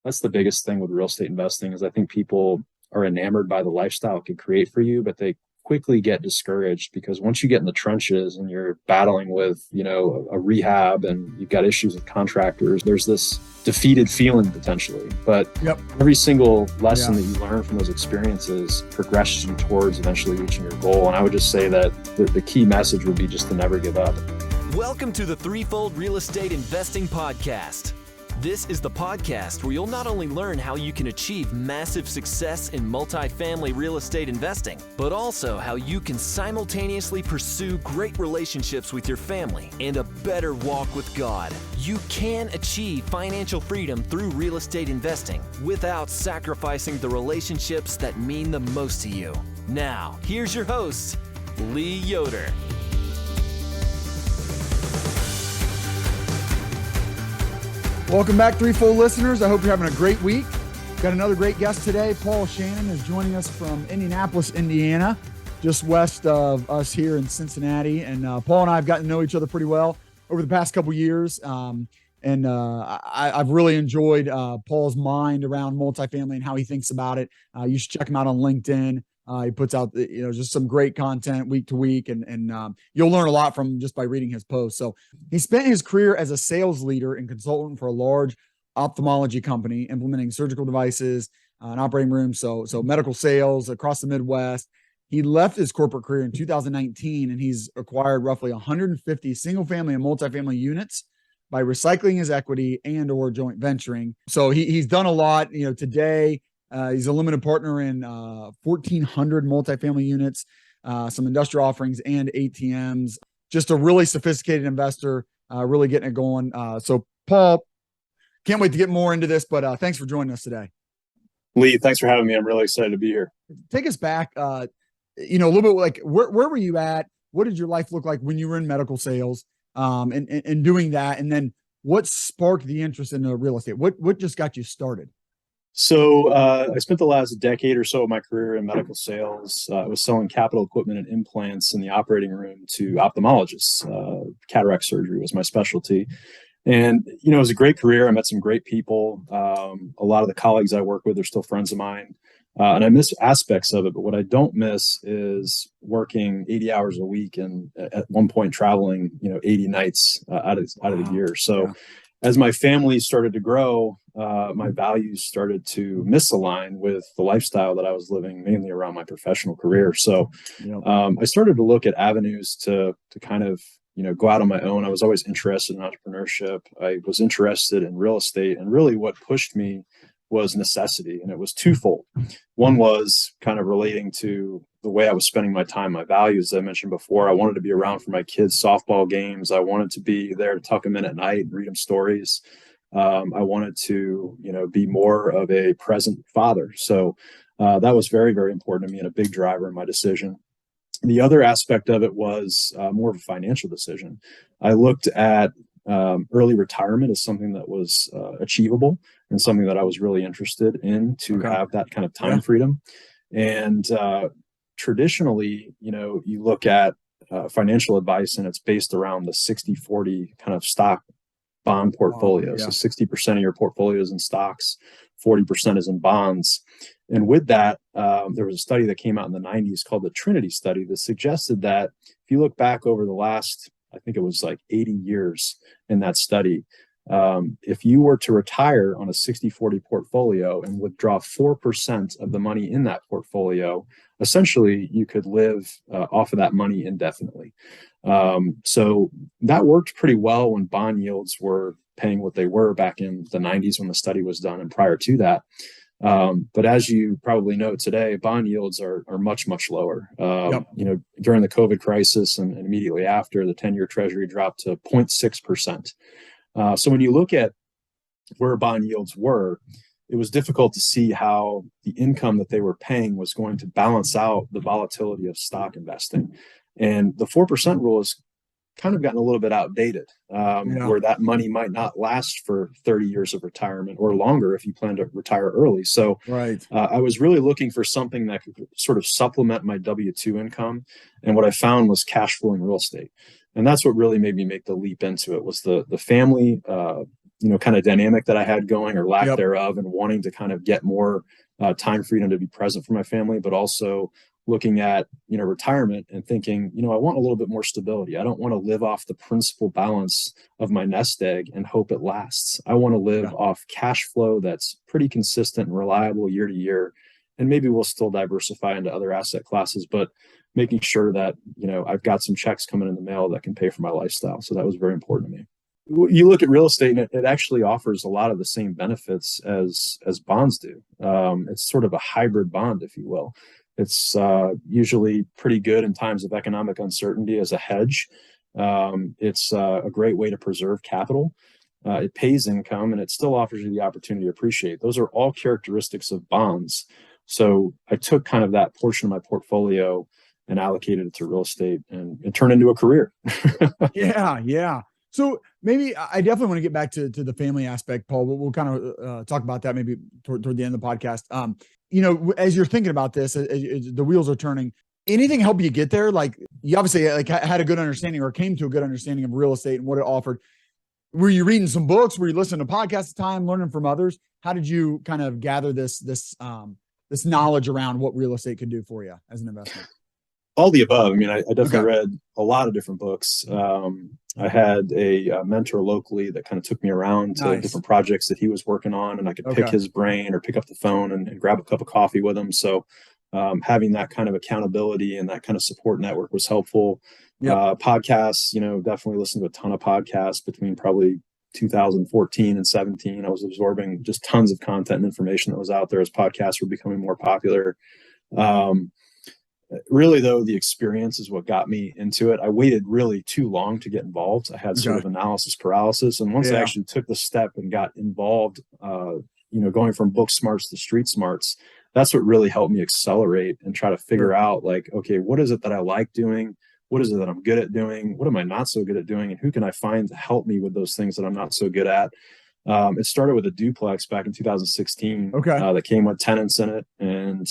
That's the biggest thing with real estate investing is I think people are enamored by the lifestyle it could create for you, but they quickly get discouraged because once you get in the trenches and you're battling with, a rehab and you've got issues with contractors, there's this defeated feeling potentially. But Yep. every single lesson that you learn from those experiences progresses you towards eventually reaching your goal. And I would just say that the key message would be just to never give up. Welcome to the Threefold Real Estate Investing Podcast. This is the podcast where you'll not only learn how you can achieve massive success in multifamily real estate investing, but also how you can simultaneously pursue great relationships with your family and a better walk with God. You can achieve financial freedom through real estate investing without sacrificing the relationships that mean the most to you. Now, here's your host, Lee Yoder. Welcome back, Threefold listeners. I hope you're having a great week. Got another great guest today. Paul Shannon is joining us from Indianapolis, Indiana, just west of us here in Cincinnati. And Paul and I have gotten to know each other pretty well over the past couple years. I've really enjoyed Paul's mind around multifamily and how he thinks about it. You should check him out on LinkedIn. He puts out, just some great content week to week, and you'll learn a lot from him just by reading his posts. So he spent his career as a sales leader and consultant for a large ophthalmology company, implementing surgical devices, and operating rooms. So medical sales across the Midwest. He left his corporate career in 2019, and he's acquired roughly 150 single family and multifamily units by recycling his equity and or joint venturing. So he's done a lot. Today, he's a limited partner in 1,400 multifamily units, some industrial offerings and ATMs. Just a really sophisticated investor, really getting it going. So, Paul, can't wait to get more into this, but thanks for joining us today. Lee, thanks for having me. I'm really excited to be here. Take us back, a little bit, like where were you at? What did your life look like when you were in medical sales and doing that? And then what sparked the interest in real estate? What just got you started? So I spent the last decade or so of my career in medical sales. I was selling capital equipment and implants in the operating room to ophthalmologists. Cataract surgery was my specialty. And, it was a great career. I met some great people. A lot of the colleagues I work with are still friends of mine. And I miss aspects of it. But what I don't miss is working 80 hours a week and at one point traveling, 80 nights out of the year. So as my family started to grow, my values started to misalign with the lifestyle that I was living, mainly around my professional career. So I started to look at avenues to kind of, go out on my own. I was always interested in entrepreneurship. I was interested in real estate. And really what pushed me was necessity. And it was twofold. One was kind of relating to the way I was spending my time, my values. As I mentioned before, I wanted to be around for my kids' softball games. I wanted to be there to tuck them in at night and read them stories. I wanted to, be more of a present father. So that was very, very important to me and a big driver in my decision. The other aspect of it was more of a financial decision. I looked at early retirement as something that was achievable and something that I was really interested in to have that kind of time freedom. And traditionally, you look at financial advice and it's based around the 60-40 kind of stock bond portfolio. So 60% of your portfolio is in stocks, 40% is in bonds. And with that, there was a study that came out in the 90s called the Trinity study that suggested that if you look back over the last, I think it was like 80 years in that study, if you were to retire on a 60-40 portfolio and withdraw 4% of the money in that portfolio, essentially you could live off of that money indefinitely. So that worked pretty well when bond yields were paying what they were back in the 90s when the study was done and prior to that. But as you probably know today, bond yields are much, much lower. During the COVID crisis and immediately after, the 10-year treasury dropped to 0.6%. So when you look at where bond yields were, it was difficult to see how the income that they were paying was going to balance out the volatility of stock investing. And the 4% rule has kind of gotten a little bit outdated, where that money might not last for 30 years of retirement or longer if you plan to retire early. So I was really looking for something that could sort of supplement my W-2 income. And what I found was cash flowing real estate. And that's what really made me make the leap into it was the family kind of dynamic that I had going, or lack Yep. thereof, and wanting to kind of get more time freedom to be present for my family, but also looking at, retirement and thinking, I want a little bit more stability. I don't want to live off the principal balance of my nest egg and hope it lasts. I want to live off cash flow that's pretty consistent and reliable year to year. And maybe we'll still diversify into other asset classes, but making sure that, I've got some checks coming in the mail that can pay for my lifestyle. So that was very important to me. You look at real estate, and it actually offers a lot of the same benefits as bonds do. It's sort of a hybrid bond, if you will. It's usually pretty good in times of economic uncertainty as a hedge. It's a great way to preserve capital. It pays income, and it still offers you the opportunity to appreciate. Those are all characteristics of bonds. So I took kind of that portion of my portfolio and allocated it to real estate, and it turned into a career. Yeah. So maybe I definitely want to get back to the family aspect, Paul. We'll kind of talk about that maybe toward the end of the podcast. As you're thinking about this, the wheels are turning. Anything help you get there? Like, you obviously had a good understanding, or came to a good understanding of real estate and what it offered. Were you reading some books? Were you listening to podcasts at the time, learning from others? How did you kind of gather this knowledge around what real estate could do for you as an investment? All the above. I mean, I definitely read a lot of different books. I had a mentor locally that kind of took me around to different projects that he was working on, and I could pick his brain or pick up the phone and grab a cup of coffee with him. So having that kind of accountability and that kind of support network was helpful. Podcasts, definitely listened to a ton of podcasts between probably 2014 and 17. I was absorbing just tons of content and information that was out there as podcasts were becoming more popular. Really, though, the experience is what got me into it. I waited really too long to get involved. I had sort of analysis paralysis. And once I actually took the step and got involved, going from book smarts to street smarts, that's what really helped me accelerate and try to figure out, like, okay, what is it that I like doing? What is it that I'm good at doing? What am I not so good at doing? And who can I find to help me with those things that I'm not so good at? It started with a duplex back in 2016 that came with tenants in it. And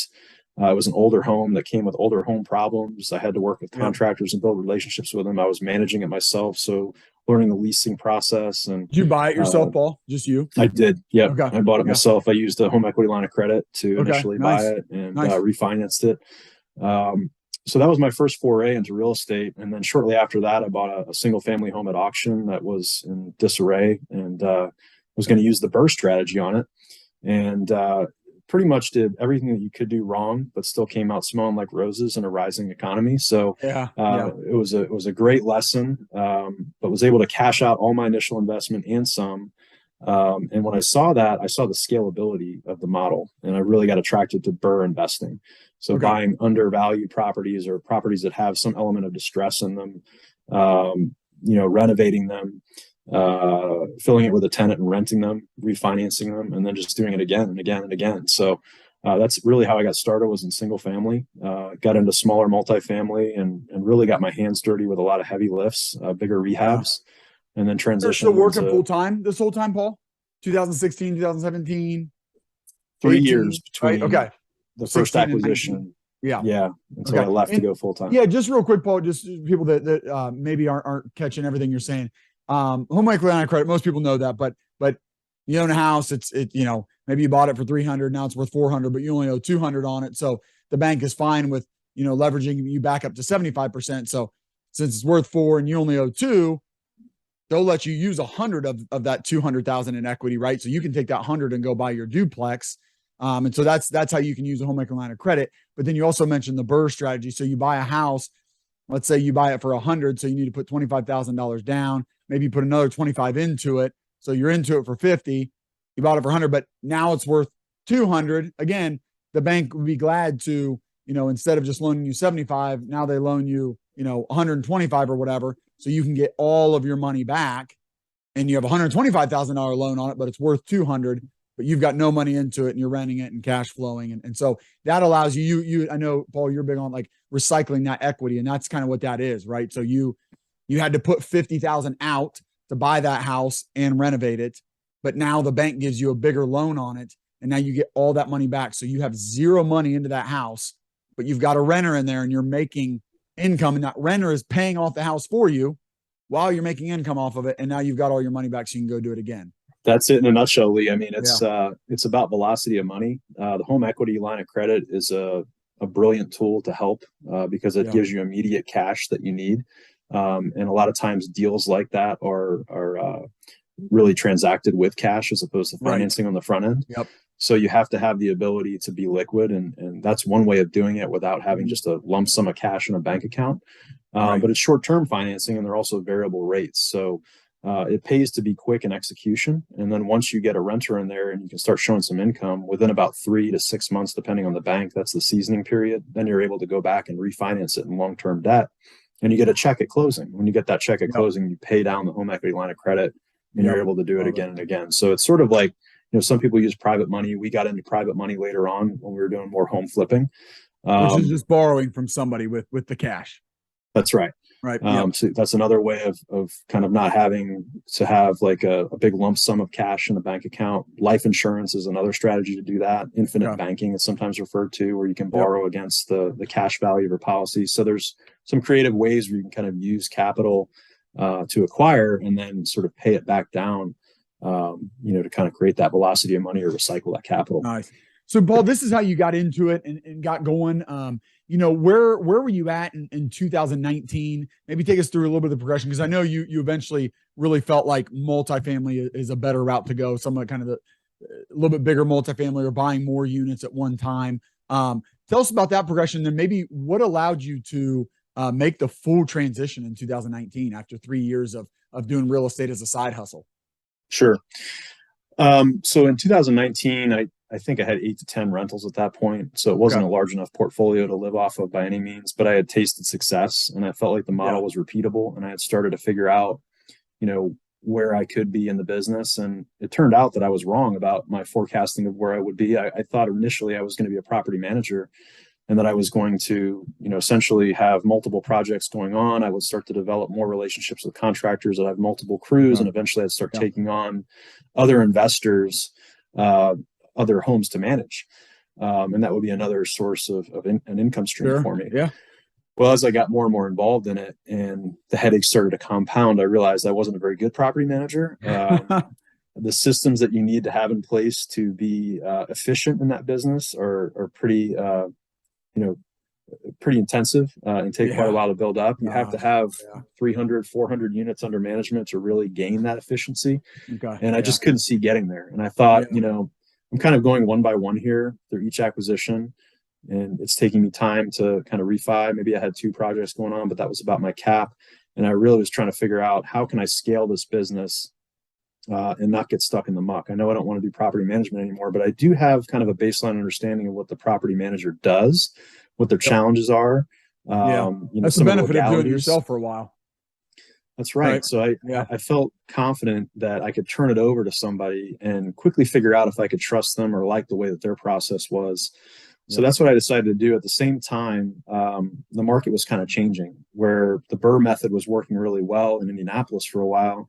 it was an older home that came with older home problems. I had to work with contractors and build relationships with them. I was managing it myself, so learning the leasing process. And did you buy it yourself, Paul? Just you? I did. Yeah, I bought it myself. I used a home equity line of credit to initially buy it, and refinanced it. So that was my first foray into real estate. And then shortly after that, I bought a single family home at auction that was in disarray, and was going to use the BRRRR strategy on it. And pretty much did everything that you could do wrong, but still came out smelling like roses in a rising economy. So it was a great lesson, but was able to cash out all my initial investment and some. And when I saw that, I saw the scalability of the model, and I really got attracted to BRRRR investing. So buying undervalued properties, or properties that have some element of distress in them, renovating them, filling it with a tenant and renting them, refinancing them, and then just doing it again and again and again. So that's really how I got started, was in single family. Got into smaller multifamily, and really got my hands dirty with a lot of heavy lifts, bigger rehabs, and then transitioned. You're still working full time this whole time, Paul? 2016, 2017, 3 years between the first acquisition. Until I left to go full time. Yeah, just real quick, Paul, just people that maybe aren't catching everything you're saying. Home equity line of credit, most people know that, but you own a house, it's maybe you bought it for 300, now it's worth 400, but you only owe 200 on it. So the bank is fine with, leveraging you back up to 75%. So since it's worth 4 and you only owe 2, they'll let you use 100 of that 200,000 in equity, right? So you can take that 100 and go buy your duplex. And so that's how you can use a home equity line of credit. But then you also mentioned the BRRRR strategy. So you buy a house, let's say you buy it for 100, so you need to put $25,000 down. Maybe you put another 25 into it, so you're into it for 50. You bought it for 100, but now it's worth 200. Again, the bank would be glad to, instead of just loaning you 75, now they loan you, 125 or whatever, so you can get all of your money back, and you have a $125,000 loan on it, but it's worth 200. But you've got no money into it, and you're renting it and cash flowing. And so that allows you, I know, Paul, you're big on like recycling that equity, and that's kind of what that is, right? So you had to put 50,000 out to buy that house and renovate it, but now the bank gives you a bigger loan on it, and now you get all that money back. So you have zero money into that house, but you've got a renter in there, and you're making income, and that renter is paying off the house for you while you're making income off of it. And now you've got all your money back, so you can go do it again. That's it in a nutshell, Lee. I mean, Yeah. it's about velocity of money. The home equity line of credit is a brilliant tool to help because it Yeah. gives you immediate cash that you need. And a lot of times deals like that are really transacted with cash as opposed to Right. financing on the front end. Yep. So you have to have the ability to be liquid, and that's one way of doing it without having just a lump sum of cash in a bank account. Right. But it's short-term financing, and they're also variable rates. So it pays to be quick in execution. And then once you get a renter in there and you can start showing some income within about 3 to 6 months, depending on the bank, that's the seasoning period. Then you're able to go back and refinance it in long-term debt. And you get a check at closing. When you get that check at Yep. closing, you pay down the home equity line of credit, and Yep. you're able to do it Love again and again. So it's sort of like, some people use private money. We got into private money later on when we were doing more home flipping. Which is just borrowing from somebody with the cash. That's right. Right. Yep. So that's another way of kind of not having to have like a big lump sum of cash in a bank account. Life insurance is another strategy to do that. Infinite banking is sometimes referred to, where you can borrow against the cash value of your policy. So there's some creative ways where you can kind of use capital to acquire and then sort of pay it back down, to kind of create that velocity of money or recycle that capital. Nice. So, Paul, this is how you got into it and got going. Where were you at in 2019? Maybe take us through a little bit of the progression, because I know you eventually really felt like multifamily is a better route to go. Some of kind of a little bit bigger multifamily or buying more units at one time. Tell us about that progression, and maybe what allowed you to make the full transition in 2019 after 3 years of doing real estate as a side hustle. Sure. So in 2019, I think I had 8 to 10 rentals at that point. So it wasn't a large enough portfolio to live off of by any means, but I had tasted success and I felt like the model was repeatable, and I had started to figure out, where I could be in the business. And it turned out that I was wrong about my forecasting of where I would be. I thought initially I was going to be a property manager, and that I was going to, essentially have multiple projects going on. I would start to develop more relationships with contractors. I'd have multiple crews, and eventually I'd start taking on other investors, other homes to manage. And that would be another source of an income stream for me. Yeah. Well, as I got more and more involved in it and the headaches started to compound, I realized I wasn't a very good property manager. The systems that you need to have in place to be efficient in that business are pretty, pretty intensive and take quite a while to build up. You have to have 300, 400 units under management to really gain that efficiency. And I just couldn't see getting there. And I thought, I'm kind of going one by one here through each acquisition, and it's taking me time to kind of refi. Maybe I had 2 projects going on, but that was about my cap. And I really was trying to figure out, how can I scale this business and not get stuck in the muck? I know I don't want to do property management anymore, but I do have kind of a baseline understanding of what the property manager does, what their challenges are. That's the benefit of doing it yourself for a while. That's right. So I felt confident that I could turn it over to somebody and quickly figure out if I could trust them or like the way that their process was. So that's what I decided to do. At the same time, the market was kind of changing, where the Burr method was working really well in Indianapolis for a while.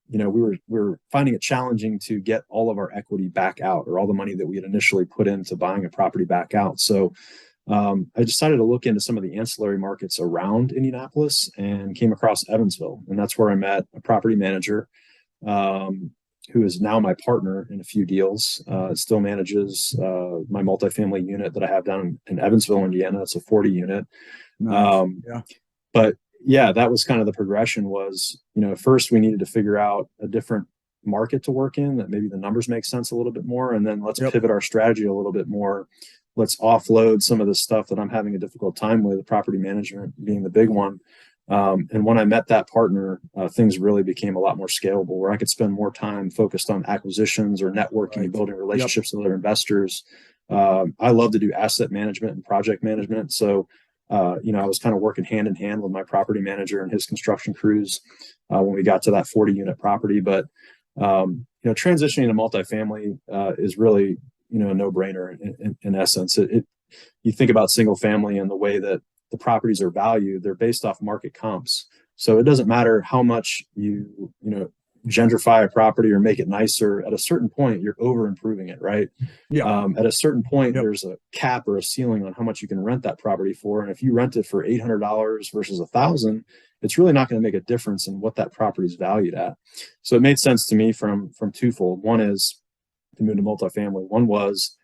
We were finding it challenging to get all of our equity back out, or all the money that we had initially put into buying a property back out. So I decided to look into some of the ancillary markets around Indianapolis and came across Evansville. And that's where I met a property manager who is now my partner in a few deals. Still manages my multifamily unit that I have down in Evansville, Indiana. It's a 40 unit. Nice. But yeah, that was kind of the progression was, first we needed to figure out a different market to work in, that maybe the numbers make sense a little bit more. And then let's pivot our strategy a little bit more. Let's offload some of the stuff that I'm having a difficult time with, property management being the big one. And when I met that partner, things really became a lot more scalable, where I could spend more time focused on acquisitions or networking and building relationships with other investors. I love to do asset management and project management. So, I was kind of working hand in hand with my property manager and his construction crews when we got to that 40 unit property. But, transitioning to multifamily is really, a no-brainer in essence. You think about single family and the way that the properties are valued, they're based off market comps. So it doesn't matter how much you gentrify a property or make it nicer. At a certain point, you're over improving it, right? At a certain point, there's a cap or a ceiling on how much you can rent that property for. And if you rent it for $800 versus $1,000, it's really not going to make a difference in what that property is valued at. So it made sense to me from twofold. One is to move to multifamily. One was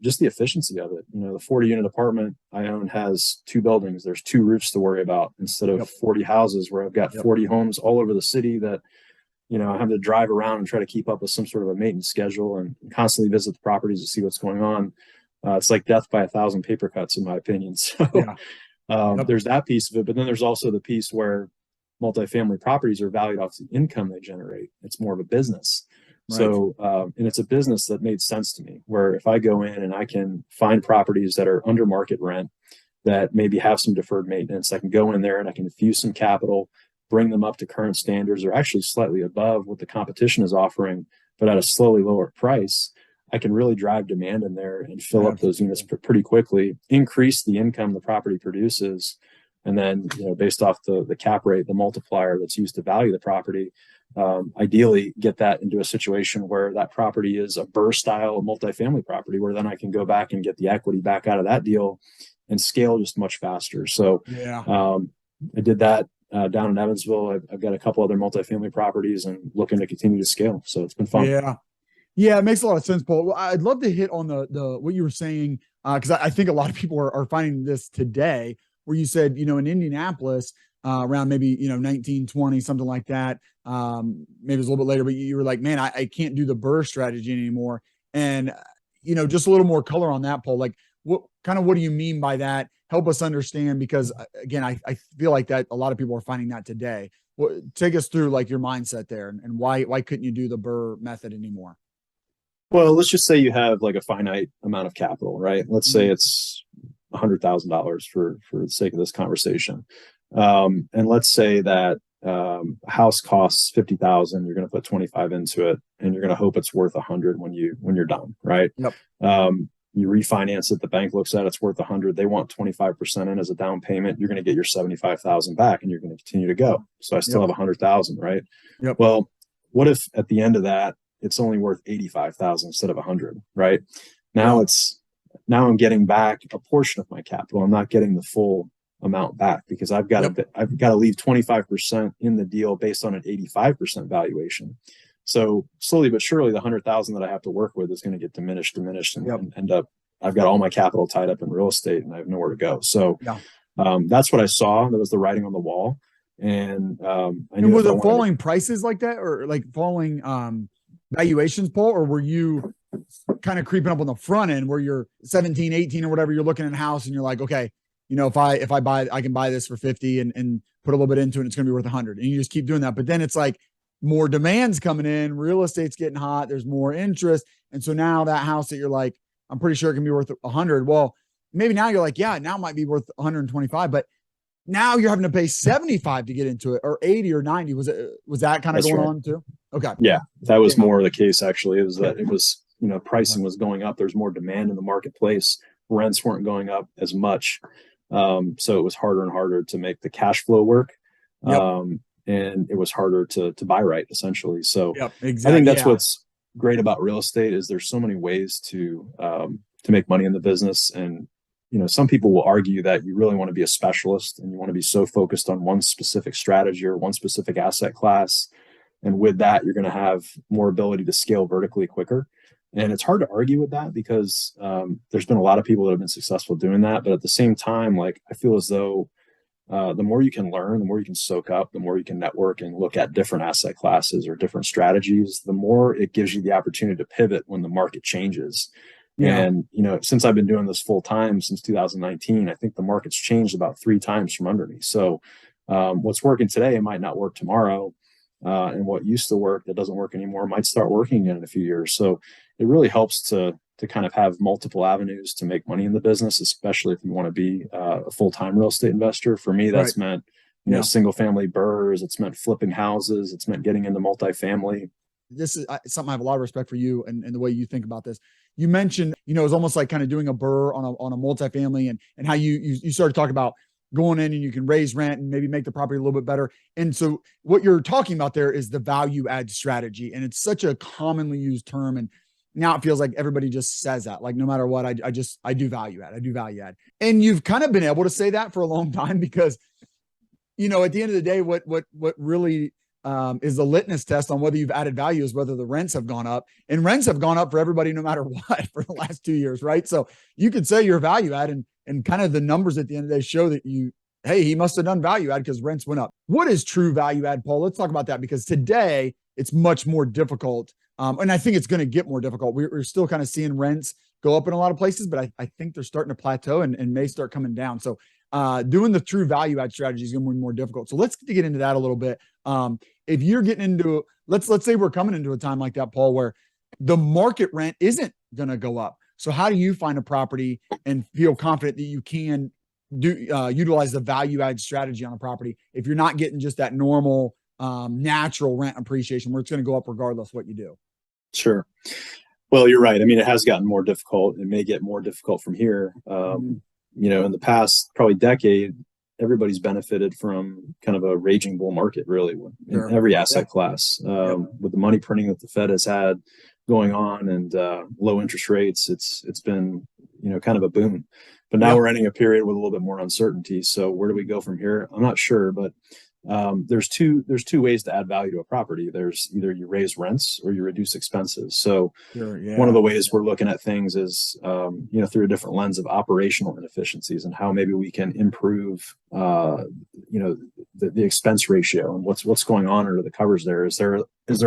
just the efficiency of it. The 40-unit apartment I own has 2 buildings. There's 2 roofs to worry about instead of 40 houses where I've got 40 homes all over the city that, I have to drive around and try to keep up with some sort of a maintenance schedule and constantly visit the properties to see what's going on. It's like death by 1,000 paper cuts, in my opinion. So there's that piece of it. But then there's also the piece where multifamily properties are valued off the income they generate. It's more of a business. Right. So, and it's a business that made sense to me, where if I go in and I can find properties that are under market rent that maybe have some deferred maintenance, I can go in there and I can infuse some capital, bring them up to current standards, or actually slightly above what the competition is offering, but at a slowly lower price. I can really drive demand in there and fill up those units pretty quickly, increase the income the property produces, and then, based off the cap rate, the multiplier that's used to value the property, ideally get that into a situation where that property is a BRRRR style multifamily property, where then I can go back and get the equity back out of that deal and scale just much faster. So I did that down in Evansville. I've got a couple other multifamily properties and looking to continue to scale. So it's been fun. Yeah, it makes a lot of sense, Paul. I'd love to hit on the what you were saying, because I think a lot of people are finding this today, where you said, in Indianapolis, around maybe, 1920, something like that. Maybe it was a little bit later, but you were like, man, I can't do the BRRRR strategy anymore. And, just a little more color on that, Paul. Like, what do you mean by that? Help us understand, because again, I feel like that a lot of people are finding that today. Take us through like your mindset there, and why couldn't you do the BRRRR method anymore? Well, let's just say you have like a finite amount of capital, right? Let's say it's $100,000 for the sake of this conversation. And let's say that house costs $50,000, you're going to put 25 into it, and you're going to hope it's worth 100 when you're done, right? You refinance it, the bank looks at it's worth 100, they want 25% in as a down payment, you're going to get your 75,000 back, and you're going to continue to go. So I still have 100,000, right? Well, what if at the end of that it's only worth 85,000 instead of 100, right? Now I'm getting back a portion of my capital. I'm not getting the full amount back, because I've got to leave 25% in the deal based on an 85% valuation. So slowly but surely, the 100,000 that I have to work with is going to get diminished, and end up, I've got all my capital tied up in real estate, and I have nowhere to go. So that's what I saw. That was the writing on the wall. And I knew, was it falling prices like that, or like falling valuations, Paul, or were you kind of creeping up on the front end where you're 17, 18 or whatever, you're looking at a house and you're like, okay, if I buy, I can buy this for 50 and put a little bit into it, and it's going to be worth 100. And you just keep doing that. But then it's like more demands coming in, real estate's getting hot, there's more interest. And so now that house that you're like, I'm pretty sure it can be worth 100. Well, maybe now you're like, yeah, now it might be worth 125, but now you're having to pay 75 to get into it, or 80 or 90. Was that kind of going on too? Okay. Yeah, that was more the case, actually. It was that pricing was going up. There's more demand in the marketplace. Rents weren't going up as much. So it was harder and harder to make the cash flow work. And it was harder to buy right, essentially. So exactly. I think that's what's great about real estate, is there's so many ways to make money in the business. And, some people will argue that you really want to be a specialist, and you want to be so focused on one specific strategy or one specific asset class. And with that, you're going to have more ability to scale vertically quicker. And it's hard to argue with that, because there's been a lot of people that have been successful doing that. But at the same time, like, I feel as though the more you can learn, the more you can soak up, the more you can network and look at different asset classes or different strategies, the more it gives you the opportunity to pivot when the market changes. And, since I've been doing this full time since 2019, I think the market's changed about 3 times from under me. So what's working today might not work tomorrow. And what used to work that doesn't work anymore might start working again in a few years. So it really helps to kind of have multiple avenues to make money in the business, especially if you want to be a full-time real estate investor. For me, that's meant, single family BRRRRs. It's meant flipping houses. It's meant getting into multifamily. This is something I have a lot of respect for you and the way you think about this. You mentioned, it's almost like kind of doing a BRRRR on a multifamily, and how you started talking about going in and you can raise rent and maybe make the property a little bit better. And so what you're talking about there is the value add strategy. And it's such a commonly used term. And now it feels like everybody just says that, like, no matter what, I do value add. I do value add. And you've kind of been able to say that for a long time, because at the end of the day, what really is the litmus test on whether you've added value is whether the rents have gone up, and rents have gone up for everybody, no matter what, for the last 2 years. Right. So you could say you're value add, and kind of the numbers at the end of the day show that hey, he must have done value add because rents went up. What is true value add, Paul? Let's talk about that, because today it's much more difficult. And I think it's going to get more difficult. We're still kind of seeing rents go up in a lot of places, but I think they're starting to plateau and may start coming down. So doing the true value add strategy is going to be more difficult. So let's get into that a little bit. If you're getting into, let's say we're coming into a time like that, Paul, where the market rent isn't going to go up. So how do you find a property and feel confident that you can utilize the value add strategy on a property if you're not getting just that normal natural rent appreciation where it's going to go up regardless what you do? Sure. Well, you're right. I mean, it has gotten more difficult. It may get more difficult from here. In the past probably decade, everybody's benefited from kind of a raging bull market, really, in every asset class. With the money printing that the Fed has had going on and low interest rates, it's been, kind of a boom. But now we're entering a period with a little bit more uncertainty. So where do we go from here? I'm not sure, but there's two ways to add value to a property. There's either you raise rents or you reduce expenses. So one of the ways we're looking at things is, through a different lens of operational inefficiencies and how maybe we can improve, the expense ratio and what's going on under the covers there. Is there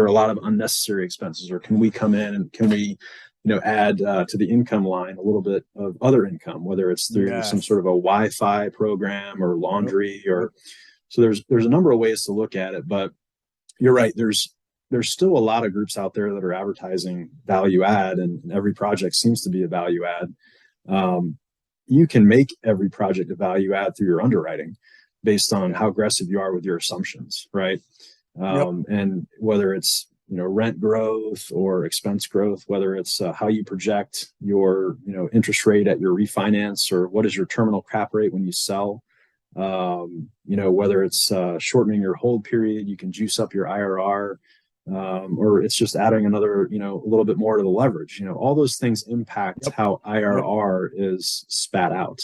a lot of unnecessary expenses, or can we come in and can we add to the income line a little bit of other income, whether it's through some sort of a Wi-Fi program or laundry so there's a number of ways to look at it, but you're right. There's still a lot of groups out there that are advertising value add, and every project seems to be a value add. You can make every project a value add through your underwriting based on how aggressive you are with your assumptions, right? And whether it's rent growth or expense growth, whether it's how you project your interest rate at your refinance, or what is your terminal cap rate when you sell. Whether it's shortening your hold period, you can juice up your IRR, or it's just adding another, a little bit more to the leverage. All those things impact how IRR is spat out.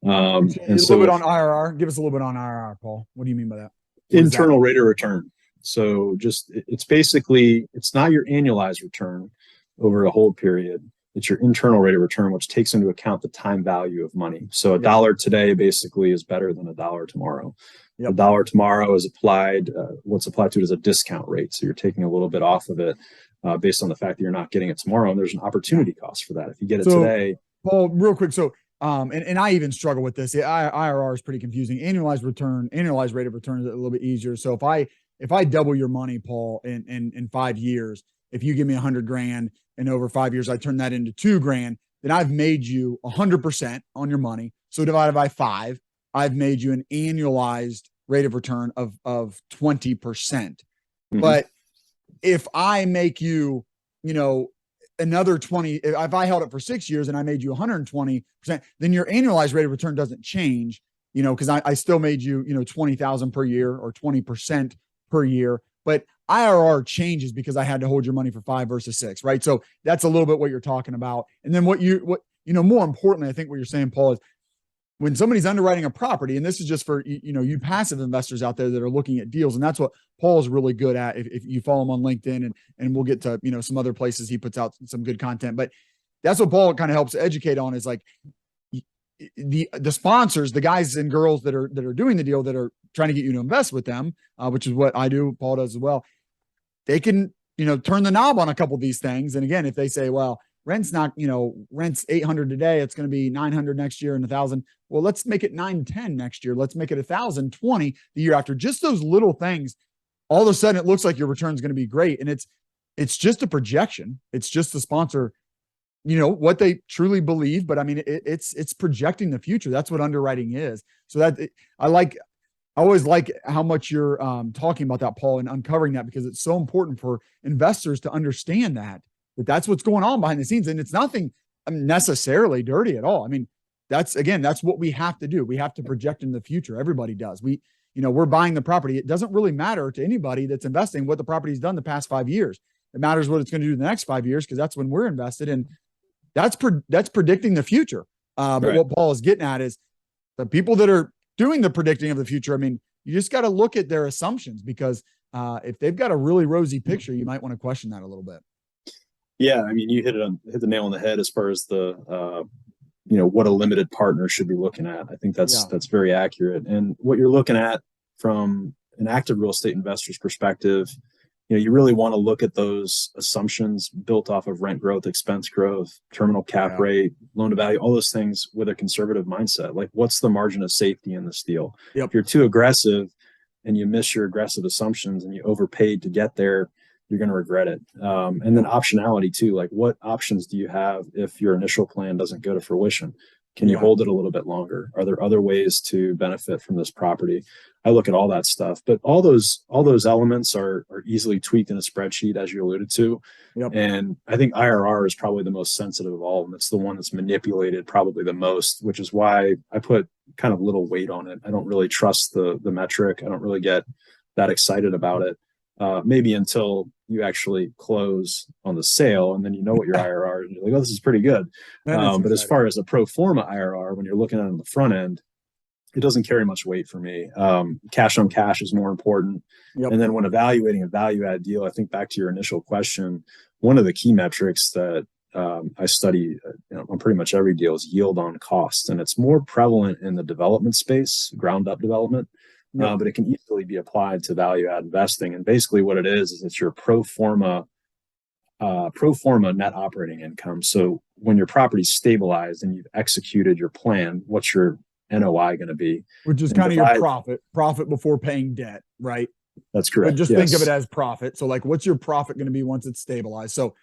And so, a little bit on IRR. Give us a little bit on IRR, Paul. What do you mean by that? Internal rate of return. So it's basically, it's not your annualized return over a hold period. It's your internal rate of return, which takes into account the time value of money. So a dollar today basically is better than a dollar tomorrow. A dollar tomorrow is applied, what's applied to it is a discount rate. So you're taking a little bit off of it based on the fact that you're not getting it tomorrow. And there's an opportunity cost for that. If you get it today. Paul, real quick. So, and I even struggle with this. IRR is pretty confusing. Annualized rate of return is a little bit easier. So if I double your money, Paul, in 5 years, if you give me $100,000 and over 5 years, I turn that into $2,000, then I've made you 100% on your money. So divided by 5, I've made you an annualized rate of return of 20%. But if I make you, another 20, if I held it for 6 years and I made you 120%, then your annualized rate of return doesn't change, because I still made you, 20,000 per year or 20% per year. But IRR changes because I had to hold your money for 5 versus 6, right? So that's a little bit what you're talking about. And then what more importantly, I think what you're saying, Paul, is when somebody's underwriting a property, and this is just for, you passive investors out there that are looking at deals. And that's what Paul is really good at. If you follow him on LinkedIn, and we'll get to, some other places he puts out some good content, but that's what Paul kind of helps educate on, is like the sponsors, the guys and girls that are doing the deal, that are trying to get you to invest with them, which is what I do, Paul does as well. They can, turn the knob on a couple of these things. And again, if they say, well, rent's rent's 800 today, it's going to be 900 next year and 1,000. Well, let's make it 910 next year. Let's make it 1,020 the year after. Just those little things, all of a sudden it looks like your return is going to be great. And it's just a projection. It's just the sponsor, what they truly believe. But I mean, it's projecting the future. That's what underwriting is. So I always like how much you're talking about that, Paul, and uncovering that, because it's so important for investors to understand that that's what's going on behind the scenes. And it's nothing necessarily dirty at all. I mean, that's what we have to do. We have to project in the future. Everybody does. We're buying the property. It doesn't really matter to anybody that's investing what the property's done the past 5 years. It matters what it's going to do the next 5 years, because that's when we're invested. And that's predicting the future. But what Paul is getting at is the people that are doing the predicting of the future. I mean, you just got to look at their assumptions, because if they've got a really rosy picture, you might want to question that a little bit. Yeah, I mean, you hit the nail on the head as far as the what a limited partner should be looking at. I think that's very accurate. And what you're looking at from an active real estate investor's perspective, you really want to look at those assumptions built off of rent growth, expense growth, terminal cap rate, loan to value, all those things with a conservative mindset. Like, what's the margin of safety in this deal? If you're too aggressive and you miss your aggressive assumptions and you overpaid to get there, you're going to regret it. And then optionality too. Like, what options do you have if your initial plan doesn't go to fruition? Can you hold it a little bit longer? Are there other ways to benefit from this property? I look at all that stuff, but all those elements are easily tweaked in a spreadsheet, as you alluded to. And I think IRR is probably the most sensitive of all, and it's the one that's manipulated probably the most, which is why I put kind of little weight on it. I don't really trust the metric. I don't really get that excited about it. Maybe until you actually close on the sale, and then you know what your IRR is, and you're like, oh, this is pretty good. But as far as a pro forma IRR, when you're looking at it on the front end, it doesn't carry much weight for me. Cash on cash is more important. And then when evaluating a value add deal, I think back to your initial question, one of the key metrics that I study on pretty much every deal is yield on cost. And it's more prevalent in the development space, ground up development. But it can easily be applied to value add investing. And basically what it is it's your pro forma net operating income. So when your property's stabilized and you've executed your plan, what's your NOI going to be? Which is kind of your profit before paying debt, right? That's correct. But just think of it as profit. So like, what's your profit going to be once it's stabilized? So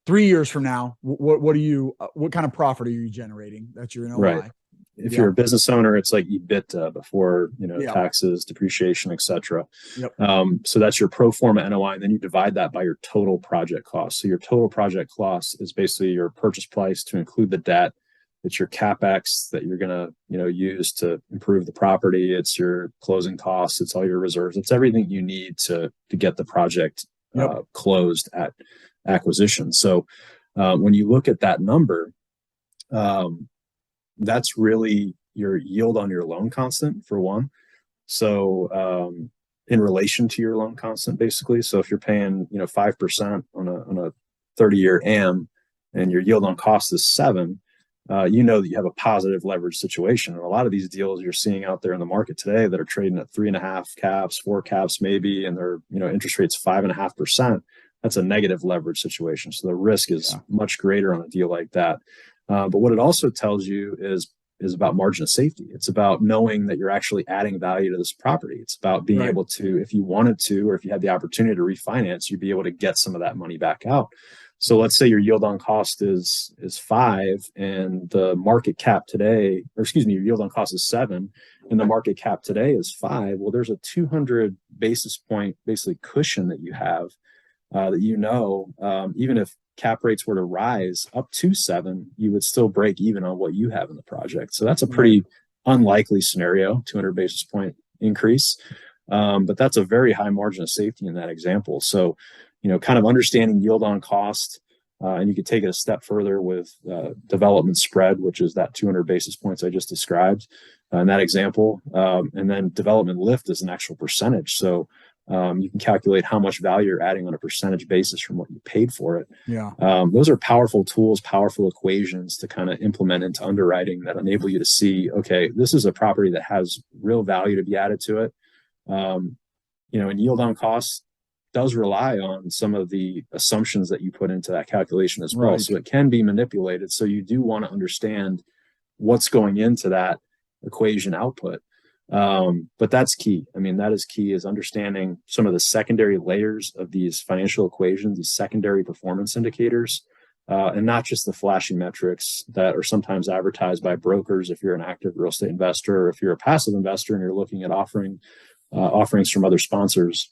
3 years from now, what kind of profit are you generating? That's your NOI. Right. If you're a business owner, it's like EBITDA before, taxes, depreciation, et cetera. So that's your pro forma NOI. And then you divide that by your total project cost. So your total project cost is basically your purchase price to include the debt. It's your CapEx that you're going to, use to improve the property. It's your closing costs. It's all your reserves. It's everything you need to get the project closed at acquisition. So when you look at that number, that's really your yield on your loan constant, for one. So in relation to your loan constant, basically. So if you're paying 5% on a 30-year AM and your yield on cost is 7%, that you have a positive leverage situation. And a lot of these deals you're seeing out there in the market today that are trading at 3.5 caps, 4 caps maybe, and their interest rates 5.5%. That's a negative leverage situation. So the risk is much greater on a deal like that. But what it also tells you is about margin of safety. It's about knowing that you're actually adding value to this property. It's about being able to, if you wanted to, or if you had the opportunity to refinance, you'd be able to get some of that money back out. So let's say your yield on cost is 5 and the market cap today, your yield on cost is 7 and the market cap today is 5. Well, there's a 200 basis point basically cushion that you have that even if cap rates were to rise up to 7, you would still break even on what you have in the project. So that's a pretty unlikely scenario, 200 basis point increase. But that's a very high margin of safety in that example. So, kind of understanding yield on cost, and you could take it a step further with development spread, which is that 200 basis points I just described in that example. And then development lift is an actual percentage. So you can calculate how much value you're adding on a percentage basis from what you paid for it. Those are powerful tools, powerful equations to kind of implement into underwriting that enable you to see, okay, this is a property that has real value to be added to it. And yield on cost does rely on some of the assumptions that you put into that calculation as well. So it can be manipulated. So you do want to understand what's going into that equation output. But that's key. I mean, that is key, is understanding some of the secondary layers of these financial equations, these secondary performance indicators, and not just the flashy metrics that are sometimes advertised by brokers if you're an active real estate investor, or if you're a passive investor and you're looking at offerings from other sponsors.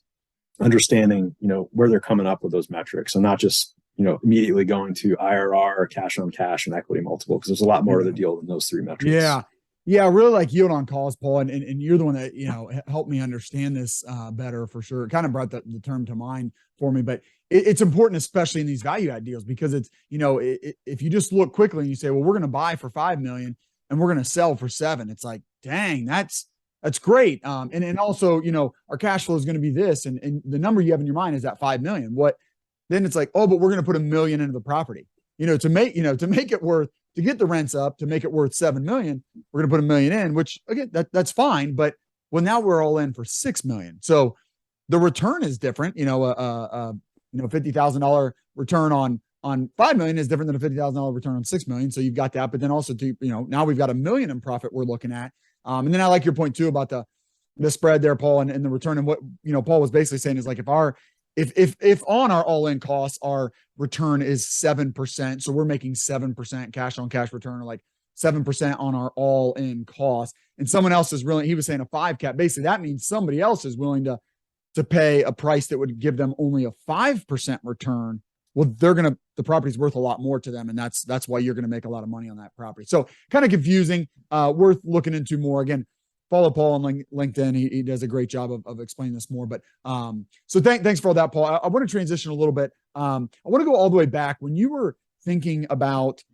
Understanding, where they're coming up with those metrics, and not just, immediately going to IRR, cash on cash, and equity multiple, because there's a lot more to the deal than those 3 metrics. Yeah, I really like yield on cost, Paul, and you're the one that helped me understand this better for sure. It kind of brought the term to mind for me, but it's important, especially in these value add deals, because it's if you just look quickly and you say, well, we're going to buy for $5 million and we're going to sell for $7 million, it's like, dang, that's That's great. And also, our cash flow is going to be this, and the number you have in your mind is that 5 million. Then it's like, oh, but we're going to put $1 million into the property, to make it worth, to get the rents up, to make it worth 7 million, we're going to put $1 million in, which again, that's fine. But well, now we're all in for 6 million. So the return is different. $50,000 return on 5 million is different than a $50,000 return on 6 million. So you've got that, but then also now we've got $1 million in profit we're looking at. And then I like your point too about the spread there, Paul, and the return. And what, Paul was basically saying is like, if on our all-in costs, our return is 7%. So we're making 7% cash on cash return, or like 7% on our all-in cost. And someone else is he was saying a 5 cap. Basically, that means somebody else is willing to pay a price that would give them only a 5% return. Well, the property's worth a lot more to them. And that's why you're going to make a lot of money on that property. So kind of confusing, worth looking into more. Again, follow Paul on LinkedIn. He does a great job of explaining this more. But so thanks for all that, Paul. I want to transition a little bit. I want to go all the way back when you were thinking about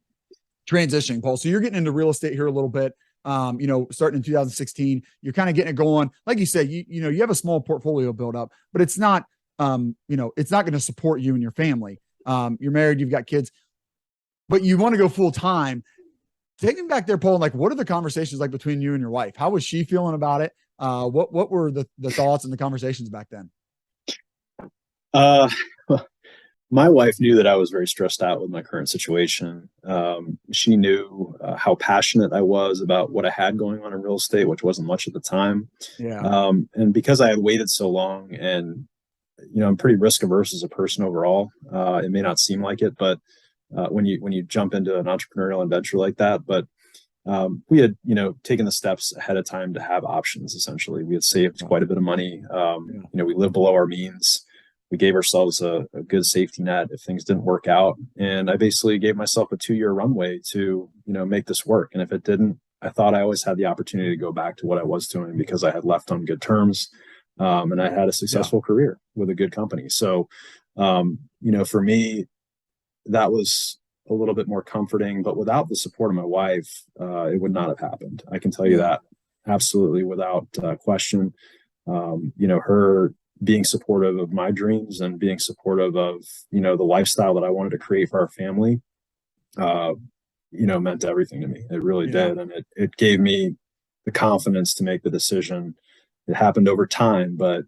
transitioning, Paul. So you're getting into real estate here a little bit. Starting in 2016, you're kind of getting it going. Like you said, you have a small portfolio built up, but it's not, it's not going to support you and your family. You're married, you've got kids, but you want to go full time. Take me back there, Paul. Like, what are the conversations like between you and your wife? How was she feeling about it? What were the thoughts and the conversations back then? My wife knew that I was very stressed out with my current situation. She knew how passionate I was about what I had going on in real estate, which wasn't much at the time. Yeah. And because I had waited so long, and I'm pretty risk averse as a person overall. It may not seem like it, but when you jump into an entrepreneurial adventure like that, but we had taken the steps ahead of time to have options. Essentially, we had saved quite a bit of money. We lived below our means. We gave ourselves a good safety net if things didn't work out. And I basically gave myself a 2-year runway to, make this work. And if it didn't, I thought I always had the opportunity to go back to what I was doing because I had left on good terms. And I had a successful career with a good company. So, for me, that was a little bit more comforting, but without the support of my wife, it would not have happened. I can tell you that absolutely without question. Her being supportive of my dreams and being supportive of, the lifestyle that I wanted to create for our family, meant everything to me. It really did. And it gave me the confidence to make the decision. It happened over time, but,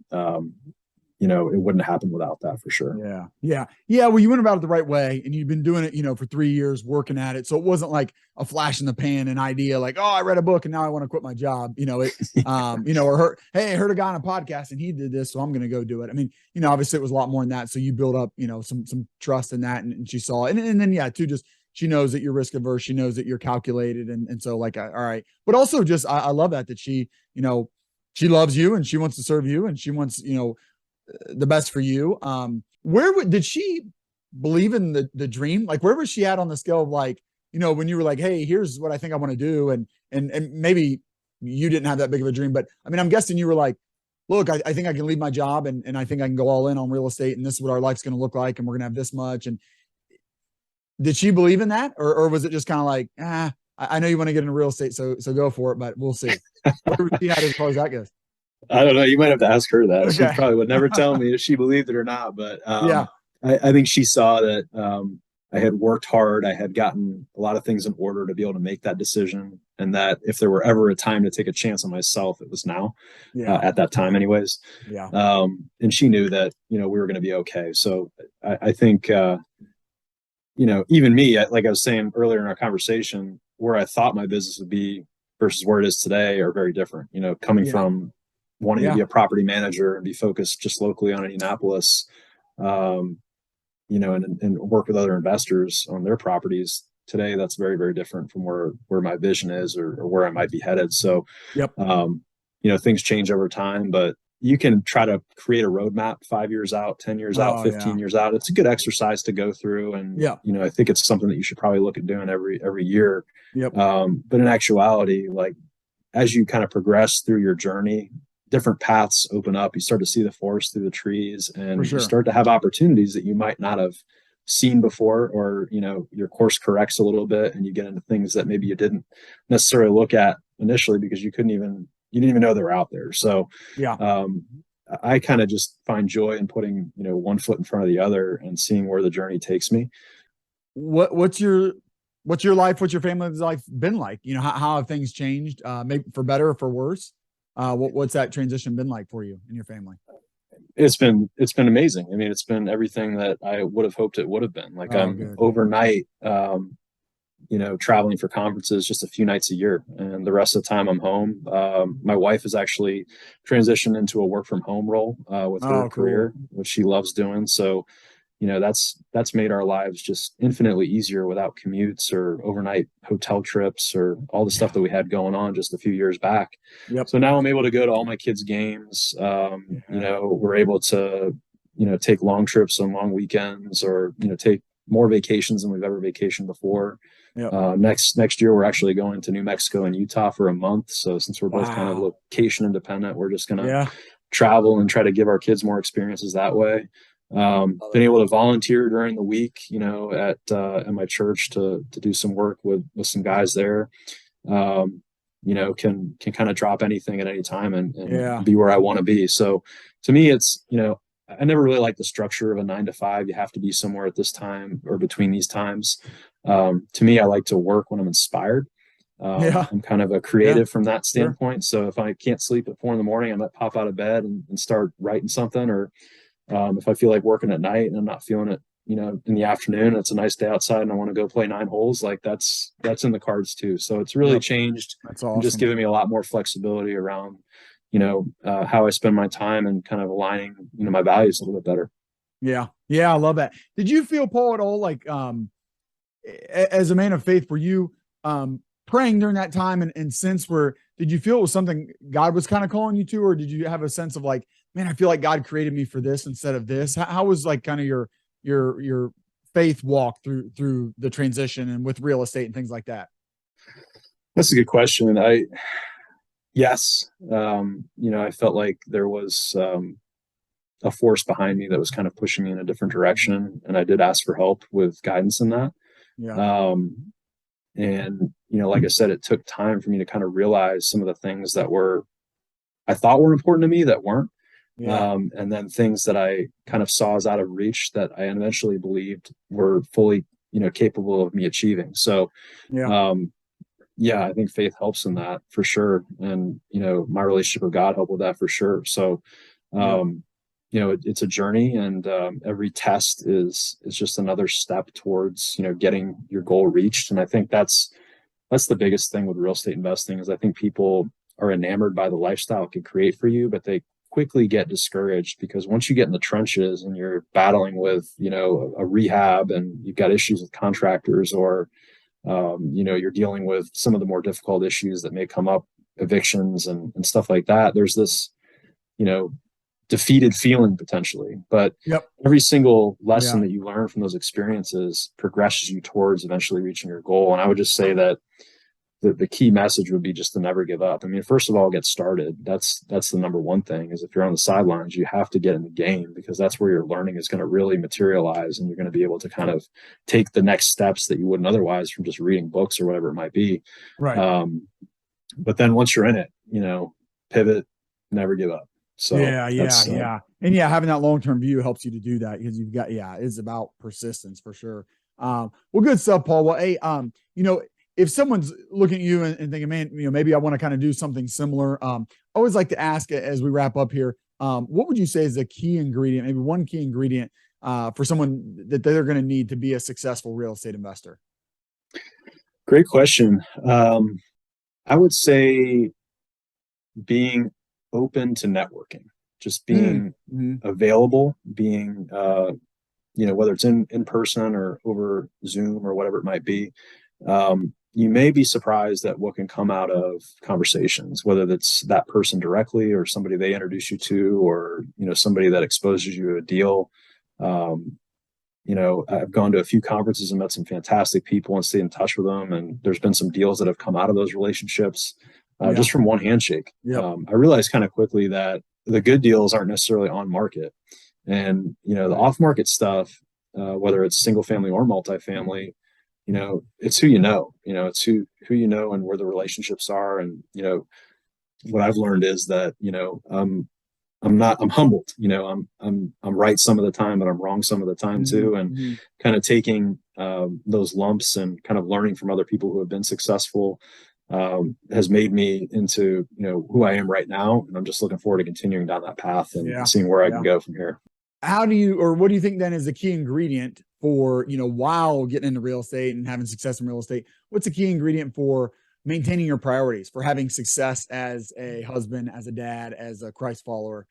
it wouldn't happen without that for sure. Yeah. Well, you went about it the right way, and you've been doing it, for 3 years working at it. So it wasn't like a flash in the pan, an idea like, oh, I read a book and now I want to quit my job, or hey, I heard a guy on a podcast and he did this, so I'm going to go do it. I mean, obviously it was a lot more than that. So you build up, some trust in that, and she saw it. And then, too, just, she knows that you're risk averse. She knows that you're calculated. And so like, all right, but also just, I love that she, she loves you and she wants to serve you and she wants, the best for you. Did she believe in the dream? Like, where was she at on the scale of like, when you were like, hey, here's what I think I want to do. And maybe you didn't have that big of a dream, but I mean, I'm guessing you were like, look, I think I can leave my job and I think I can go all in on real estate, and this is what our life's going to look like. And we're going to have this much. And did she believe in that? Or was it just kind of like, I know you want to get into real estate, so go for it, but we'll see. Where was she at as far as that goes? I don't know. You might have to ask her that. Okay. She probably would never tell me if she believed it or not. But I think she saw that I had worked hard. I had gotten a lot of things in order to be able to make that decision. And that if there were ever a time to take a chance on myself, it was now, at that time anyways. And she knew that, we were going to be okay. So I think, even me, like I was saying earlier in our conversation, where I thought my business would be versus where it is today are very different, coming from wanting to be a property manager and be focused just locally on Indianapolis, and work with other investors on their properties. Today, that's very, very different from where my vision is or where I might be headed. So, things change over time, but you can try to create a roadmap 5 years out, 10 years out, 15 years out. It's a good exercise to go through. And, I think it's something that you should probably look at doing every year. But in actuality, like as you kind of progress through your journey, different paths open up. You start to see the forest through the trees, and you start to have opportunities that you might not have seen before, or, your course corrects a little bit and you get into things that maybe you didn't necessarily look at initially because you couldn't even, you didn't even know they were out there. So Yeah. I kind of just find joy in putting, one foot in front of the other and seeing where the journey takes me. What's your life, what's your family's life been like? How have things changed? Maybe for better or for worse? What's that transition been like for you and your family? It's been amazing. I mean, it's been everything that I would have hoped it would have been. Like, Oh, I'm good. overnight, traveling for conferences just a few nights a year, and the rest of the time I'm home. My wife has actually transitioned into a work from home role with her Oh, cool. career, which she loves doing. So, that's made our lives just infinitely easier without commutes or overnight hotel trips or all the stuff Yeah. that we had going on just a few years back. Yep. So now I'm able to go to all my kids' games. Yeah. We're able to, take long trips on long weekends, or, take more vacations than we've ever vacationed before. Yep. Next year, we're actually going to New Mexico and Utah for a month. So since we're both kind of Wow. location independent, we're just gonna Yeah. travel and try to give our kids more experiences that way. Love Been it. able to volunteer during the week, at my church to do some work with some guys there. Can kind of drop anything at any time and Yeah. be where I want to be. So to me, it's, I never really liked the structure of a 9 to 5. You have to be somewhere at this time or between these times. To me, I like to work when I'm inspired. Yeah. I'm kind of a Yeah. creative from that Sure. standpoint. So if I can't sleep at 4 in the morning, I might pop out of bed and start writing something. Or if I feel like working at night and I'm not feeling it, in the afternoon, it's a nice day outside and I want to go play 9 holes, like that's in the cards too. So it's really Yep. changed That's and just awesome. giving me a lot more flexibility around, how I spend my time and kind of aligning, my values a little bit better. Yeah. Yeah. I love that. Did you feel, Paul, at all like, as a man of faith, were you, praying during that time and sense where did you feel it was something God was kind of calling you to, or did you have a sense of like, man, I feel like God created me for this instead of this? How was like kind of your faith walk through the transition and with real estate and things like that? That's a good question. Yes, I felt like there was a force behind me that was kind of pushing me in a different direction, and I did ask for help with guidance in that. Yeah. And like I said, it took time for me to kind of realize some of the things that I thought were important to me that weren't. Yeah. And then things that I kind of saw as out of reach that I eventually believed were fully, capable of me achieving. So, Yeah. um, yeah, I think faith helps in that for sure. And, my relationship with God helped with that for sure. So, Yep. it's a journey, and every test is just another step towards, getting your goal reached. And I think that's the biggest thing with real estate investing is I think people are enamored by the lifestyle it can create for you, but they quickly get discouraged because once you get in the trenches and you're battling with, a rehab, and you've got issues with contractors, or, you're dealing with some of the more difficult issues that may come up, evictions and stuff like that. There's this, you know, defeated feeling potentially, but Yep. every single lesson Yeah. that you learn from those experiences progresses you towards eventually reaching your goal. And I would just say that the key message would be just to never give up. I mean, first of all, get started. That's the number one thing. Is if you're on the sidelines, you have to get in the game, because that's where your learning is going to really materialize, and you're going to be able to kind of take the next steps that you wouldn't otherwise from just reading books or whatever it might be. Right. But then once you're in it, pivot, never give up. So Yeah, yeah, that's yeah. And yeah, having that long-term view helps you to do that because you've got, yeah, it's about persistence for sure. Well, good stuff, Paul. Well, hey, if someone's looking at you and thinking, man, maybe I want to kind of do something similar. I always like to ask as we wrap up here, what would you say is a key ingredient, maybe one key ingredient for someone that they're going to need to be a successful real estate investor? great question. I would say being open to networking, just being Mm-hmm. available, being whether it's in person or over Zoom or whatever it might be. You may be surprised at what can come out of conversations, whether that's that person directly or somebody they introduce you to, or somebody that exposes you to a deal. Um, I've gone to a few conferences and met some fantastic people and stayed in touch with them, and there's been some deals that have come out of those relationships Yeah. just from one handshake. Yep. I realized kind of quickly that the good deals aren't necessarily on market, and the Right. off market stuff, whether it's single family or multifamily, it's who it's who and where the relationships are. And what I've learned is that, I'm humbled, I'm right some of the time, but I'm wrong some of the time too. And kind of taking those lumps and kind of learning from other people who have been successful has made me into, who I am right now. And I'm just looking forward to continuing down that path and seeing where I can go from here. What do you think then is the key ingredient for, while getting into real estate and having success in real estate? What's the key ingredient for maintaining your priorities, for having success as a husband, as a dad, as a Christ follower?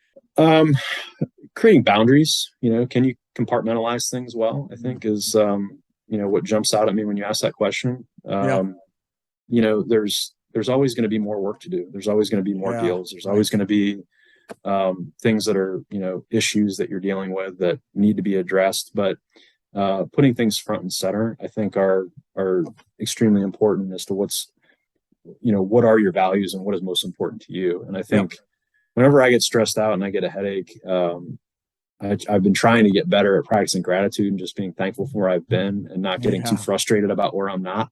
Creating boundaries, can you compartmentalize things well, I think is, what jumps out at me when you ask that question. There's always going to be more work to do. There's always going to be more deals. There's always going to be things that are, issues that you're dealing with that need to be addressed. But putting things front and center, I think are extremely important as to what are your values and what is most important to you. And I think whenever I get stressed out and I get a headache, I've been trying to get better at practicing gratitude and just being thankful for where I've been and not getting too frustrated about where I'm not,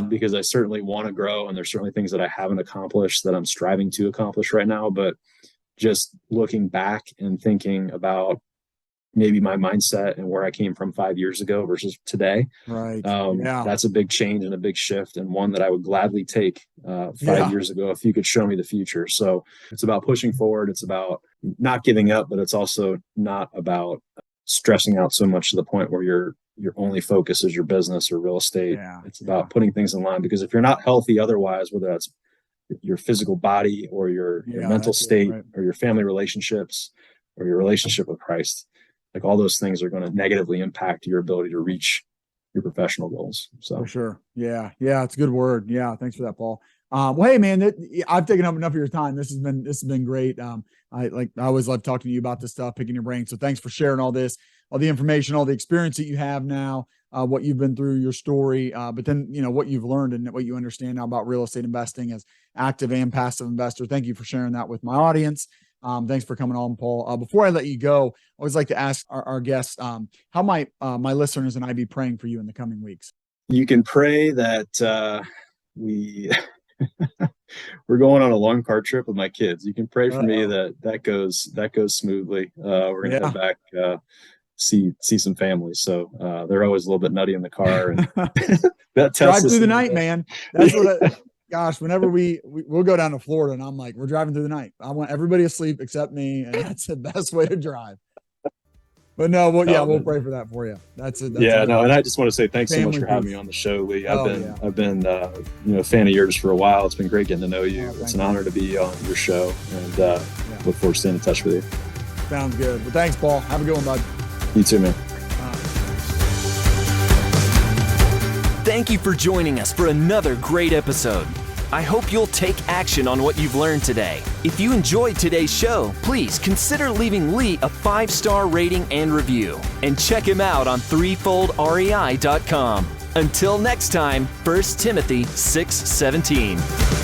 because I certainly want to grow. And there's certainly things that I haven't accomplished that I'm striving to accomplish right now. But just looking back and thinking about maybe my mindset and where I came from 5 years ago versus today. That's a big change and a big shift, and one that I would gladly take 5 years ago if you could show me the future. So it's about pushing forward. It's about not giving up, but it's also not about stressing out so much to the point where your only focus is your business or real estate. It's about putting things in line, because if you're not healthy otherwise, whether that's your physical body or your mental state or your family relationships or your relationship with Christ, like all those things are going to negatively impact your ability to reach your professional goals. So for sure. Yeah. It's a good word. Yeah. Thanks for that, Paul. Well, hey man, I've taken up enough of your time. This has been great. I always love talking to you about this stuff, picking your brain. So thanks for sharing all this, all the information, all the experience that you have now, what you've been through, your story, but then, what you've learned and what you understand now about real estate investing as active and passive investor. Thank you for sharing that with my audience. Thanks for coming on, Paul. Before I let you go, I always like to ask our guests, how might my listeners and I be praying for you in the coming weeks? You can pray that we're going on a long car trip with my kids. You can pray for me that goes smoothly. We're gonna go back, see some family. So they're always a little bit nutty in the car, and that drive through the night, man. That's what. Gosh, whenever we'll go down to Florida and I'm like, we're driving through the night. I want everybody asleep except me. And that's the best way to drive. But no, we'll pray for that for you. That's it. And I just want to say thanks so much for having me on the show, Lee. I've been a fan of yours for a while. It's been great getting to know you. It's an honor to be on your show, and look forward to staying in touch with you. Sounds good. Well, thanks, Paul. Have a good one, bud. You too, man. Thank you for joining us for another great episode. I hope you'll take action on what you've learned today. If you enjoyed today's show, please consider leaving Lee a 5-star rating and review. And check him out on threefoldrei.com. Until next time, 1 Timothy 6:17.